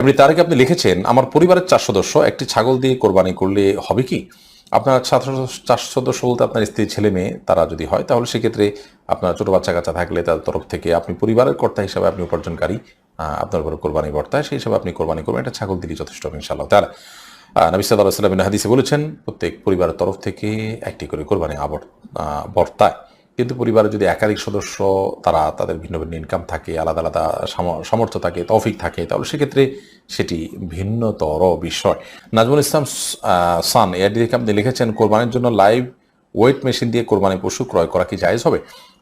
এমনি তার আগে আপনি লিখেছেন, আমার পরিবারের 4 সদস্য একটি ছাগল দিয়ে কোরবানি করলে হবে কি? আপনার 4 সদস্য বলতে আপনার স্ত্রী, ছেলে মেয়ে তারা যদি হয়, তাহলে সেক্ষেত্রে আপনার ছোট বাচ্চা কাচ্চা থাকলে তাদের তরফ থেকে আপনি পরিবারের কর্তা হিসাবে আপনি উপার্জনকারী, আপনার উপরে কোরবানি বর্তায়, সেই হিসাবে আপনি কোরবানি করবেন। এটা ছাগল দিলেই যথেষ্ট হবে ইনশাআল্লাহ তাআলা। নবী সাল্লাল্লাহু আলাইহি ওয়াসাল্লাম হাদিসে বলেছেন, প্রত্যেক পরিবারের তরফ থেকে একটি করে কোরবানি বর্তায়। কিন্তু পরিবারে যদি একাধিক সদস্য, তারা তাদের ভিন্ন ভিন্ন ইনকাম থাকে, আলাদা আলাদা সামর্থ্য থাকে, তৌফিক থাকে, তাহলে সেক্ষেত্রে সেটি ভিন্নতর বিষয়। নাজমুল ইসলাম সান এর দিকে আপনি লিখেছেন, কোরবানির জন্য লাইভ ওয়েট মেশিন দিয়ে কোরবানির পশু ক্রয় করা কি জায়েজ হবে?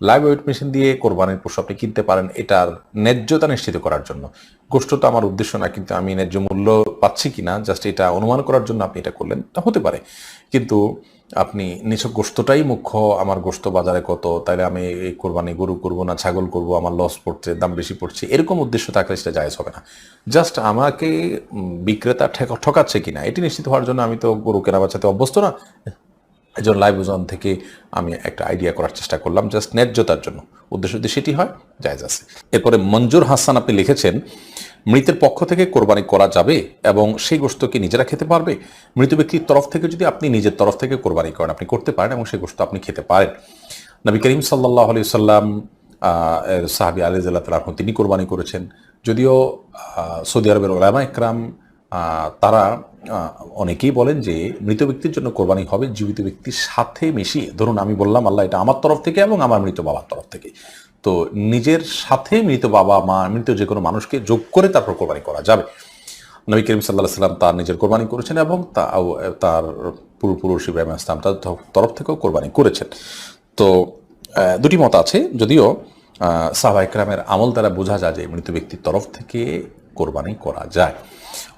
লাইভ ওয়েট মেশিন দিয়ে কোরবানির পশু আপনি কিনতে পারেন, এটার ন্যায্যতা নিশ্চিত করার জন্য। গোষ্ঠ তো আমার উদ্দেশ্য না, কিন্তু আমি ন্যায্য মূল্য পাচ্ছি কিনা জাস্ট এটা অনুমান করার জন্য আপনি এটা করলেন, তা হতে পারে। কিন্তু আপনি নিছক গোশতটাই মুখ্য, আমার গোশত বাজারে কত, তাইলে আমি এই কোরবানি গরু করবো না ছাগল করবো, আমার লস পড়ছে, দাম বেশি পড়ছে, এরকম উদ্দেশ্য থাকলে সেটা জায়েজ হবে না। জাস্ট আমাকে বিক্রেতা ঠকাচ্ছে কিনা এটি নিশ্চিত হওয়ার জন্য, আমি তো গরু কেনা বেচাতে অভ্যস্ত না, এই জন্য লাইভ ওজন থেকে আমি একটা আইডিয়া করার চেষ্টা করলাম, জাস্ট ন্যায্যতার জন্য। উদ্দেশ্য যদি সেটি হয়, জায়েজ আছে। এরপরে মঞ্জুর হাসান আপনি লিখেছেন, মৃতের পক্ষ থেকে কোরবানি করা যাবে এবং সেই গোশত কি নিজেরা খেতে পারবে? মৃত ব্যক্তির তরফ থেকে যদি আপনি নিজের তরফ থেকে কোরবানি করেন, আপনি করতে পারেন এবং সেই গোশত আপনি খেতে পারেন। নবী করিম সাল্লাল্লাহু আলাইহি সাল্লাম সাহাবী আলী রাদিয়াল্লাহু তাআলা আনহু তিনি কোরবানি করেছেন। যদিও সৌদি আরবের উলামা ইকরাম তারা অনেকেই বলেন যে মৃত ব্যক্তির জন্য কোরবানি হবে জীবিত ব্যক্তির সাথে মিশিয়ে। ধরুন আমি বললাম, আল্লাহ এটা আমার তরফ থেকে এবং আমার মৃত বাবার তরফ থেকে, তো নিজের সাথে মৃত বাবা মা, মৃত যে কোনো মানুষকে যোগ করে তারপর কোরবানি করা যাবে। নবী করিম সাল্লাল্লাহু আলাইহি সাল্লাম তার নিজের কোরবানি করেছেন এবং তার পূর্বপুরুষ ইব্রাহিম আলাইহিস সালাম তার তরফ থেকেও কোরবানি করেছেন। তো দুটি মত আছে, যদিও সাহাবা ইকরামের আমল দ্বারা বোঝা যায় যে মৃত ব্যক্তির তরফ থেকে কোরবানি করা যায়।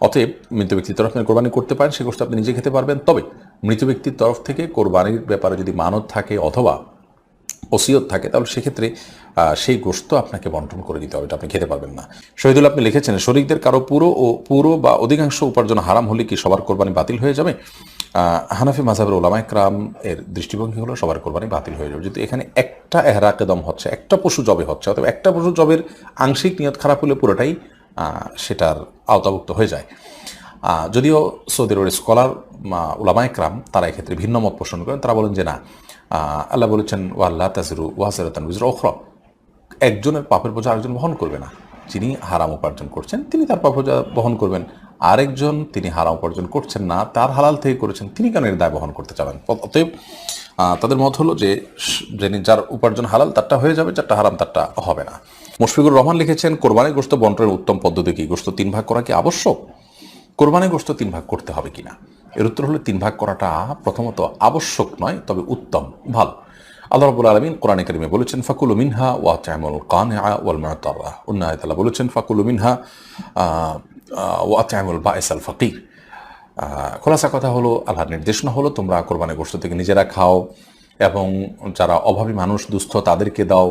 অতএব মৃত ব্যক্তির তরফ থেকে কোরবানি করতে পারেন, সে গোশত আপনি নিজে খেতে পারবেন। তবে মৃত ব্যক্তির তরফ থেকে কোরবানির ব্যাপারে যদি মানত থাকে অথবা ওসিয়ত থাকে, তাহলে সেক্ষেত্রে সেই গোশত আপনাকে বন্টন করে দিতে হবে, এটা আপনি খেতে পারবেন না। শহীদুল আপনি লিখেছেন, শরীকদের কারো পুরো বা অধিকাংশ উপার্জন হারাম হলে কি সবার কোরবানি বাতিল হয়ে যাবে? হানাফি মাযহাবের উলামা ইকরাম এর দৃষ্টিভঙ্গি হলো সবার কোরবানি বাতিল হয়ে যাবে যদি এখানে একটা এহরাকে দম হচ্ছে, একটা পশু জবে হচ্ছে, অথবা একটা পশু জবের আংশিক নিয়ত খারাপ হলে পুরোটাই সেটার আওতাভুক্ত হয়ে যায়। যদিও সৌদি আরবের স্কলার উলামা ইকরাম তারা এক্ষেত্রে ভিন্ন মত পোষণ করেন, তারা বলেন যে না, আল্লাহ বলেছেন ওয়াল্লা তাজরু ওয়াজরাতান উজরা উখরা, একজনের পাপের বোঝা আরেকজন বহন করবে না। যিনি হারাম উপার্জন করছেন তিনি তার পাপ বোঝা বহন করবেন, আরেকজন তিনি হারাম উপার্জন করছেন না, তার হালাল থেকে করেছেন, তিনি কেন এর দায় বহন করতে চাবেন? অতএব তাদের মত হলো যে যার উপার্জন হালাল তারটা হয়ে যাবে, যারটা হারাম তারটা হবে না। মুশফিকুর রহমান লিখেছেন, কোরবানির গোশত বন্টনের উত্তম পদ্ধতি কি? গোশত 3 ভাগ করা কি আবশ্যক? কোরবানির গোশত 3 ভাগ করতে হবে কিনা, এর উত্তর হলো 3 ভাগ করাটা প্রথমত আবশ্যক নয়, তবে উত্তম, ভালো। আল্লাহ রাব্বুল আলামিন কোরআনে কারিমে বলেছেন, ফাকুলু মিনহা ওয়া আত'ইমুল কানিআ ওয়াল মু'তারা। অন্য আয়াতে আল্লাহ বলেছেন, ফাকুলু মিনহা ওয়া আত'ইমুল বাঈসাল ফাকির। খোলাসা কথা হলো, আল্লাহর নির্দেশনা হলো তোমরা কোরবানির গোশত থেকে নিজেরা খাও এবং যারা অভাবী মানুষ দুস্থ তাদেরকে দাও,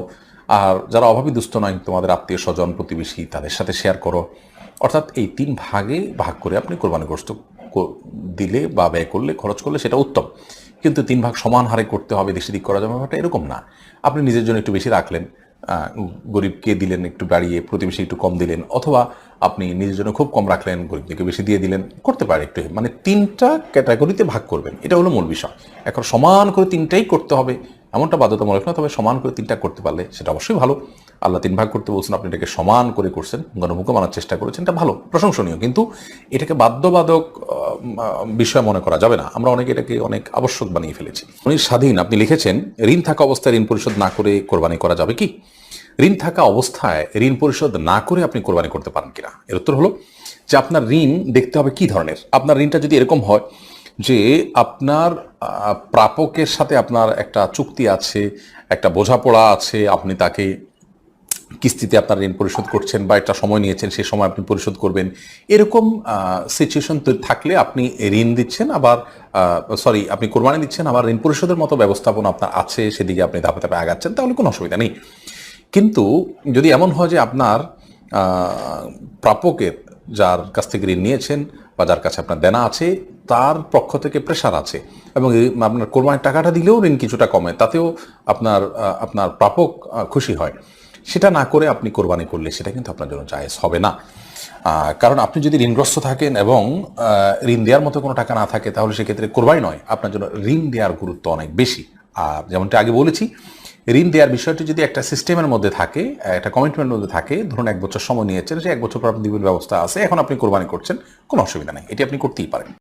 আর যারা অভাবী দুস্থ নয় তোমাদের আত্মীয় স্বজন প্রতিবেশী তাদের সাথে শেয়ার করো। অর্থাৎ এই 3 ভাগে ভাগ করে আপনি কোরবানির গোশত দিলে বা ব্যয় করলে, খরচ করলে সেটা উত্তম। কিন্তু 3 ভাগ সমান হারে করতে হবে, বেশি দিক করা যাবে ব্যাপারটা এরকম না। আপনি নিজের জন্য একটু বেশি রাখলেন, গরিবকে দিলেন একটু বাড়িয়ে, প্রতিবেশী একটু কম দিলেন, অথবা আপনি নিজের জন্য খুব কম রাখলেন, গরিবকে বেশি দিয়ে দিলেন, করতে পারে একটু, মানে 3টা ক্যাটাগরিতে ভাগ করবেন, এটা হলো মূল বিষয়। এখন সমান করে 3টাই করতে হবে এমনটা বাধ্যতামূলক না, তবে সমান করে 3টা করতে পারলে সেটা অবশ্যই ভালো। আল্লাহ 3 ভাগ করতে বলছেন, আপনি এটাকে সমান করে করছেন, গণমুখ্য মানার চেষ্টা করেছেন, এটা ভালো, প্রশংসনীয়। কিন্তু এটাকে বাধ্যবাধক বিষয় মনে করা যাবে না, আমরা অনেকে এটাকে অনেক আবশ্যক বানিয়ে ফেলেছি। উনি স্বাধীন আপনি লিখেছেন, ঋণ থাকা অবস্থায় ঋণ পরিশোধ না করে কোরবানি করা যাবে কি? ঋণ থাকা অবস্থায় ঋণ পরিশোধ না করে আপনি কোরবানি করতে পারেন কিনা, এর উত্তর হলো যে আপনার ঋণ দেখতে হবে কি ধরনের। আপনার ঋণটা যদি এরকম হয় যে আপনার প্রাপকের সাথে আপনার একটা চুক্তি আছে, একটা বোঝাপড়া আছে, আপনি তাকে কিস্তিতে আপনার ঋণ পরিশোধ করছেন বা একটা সময় নিয়েছেন, সেই সময় আপনি পরিশোধ করবেন, এরকম সিচুয়েশন থাকলে আপনি ঋণ দিচ্ছেন, আবার আপনি কোরবানি দিচ্ছেন, আবার ঋণ পরিশোধের মতো ব্যবস্থাপনা আপনার আছে, সেদিকে আপনি ধাপে ধাপে আগাচ্ছেন, তাহলে কোনো অসুবিধা নেই। কিন্তু যদি এমন হয় যে আপনার প্রাপকের, যার কাছ থেকে ঋণ নিয়েছেন বা যার কাছে আপনার দেনা আছে, তার পক্ষ থেকে প্রেশার আছে এবং আপনার কোরবানির টাকাটা দিলেও ঋণ কিছুটা কমে, তাতেও আপনার প্রাপক খুশি হয়, সেটা না করে আপনি কোরবানি করলে সেটা কিন্তু আপনার জন্য জায়েজ হবে না। কারণ আপনি যদি ঋণগ্রস্ত থাকেন এবং ঋণ দেওয়ার মতো কোনো টাকা না থাকে, তাহলে সেক্ষেত্রে কোরবানি নয়, আপনার জন্য ঋণ দেওয়ার গুরুত্ব অনেক বেশি। আর যেমনটা আগে বলেছি, ঋণ দেওয়ার বিষয়টি যদি একটা সিস্টেমের মধ্যে থাকে, একটা কমিটমেন্টের মধ্যে থাকে, ধরুন 1 বছর সময় নিয়েছেন, সে 1 বছর পর আপনি দিবেন ব্যবস্থা আছে, এখন আপনি কোরবানি করছেন, কোনো অসুবিধা নেই, এটি আপনি করতেই পারেন।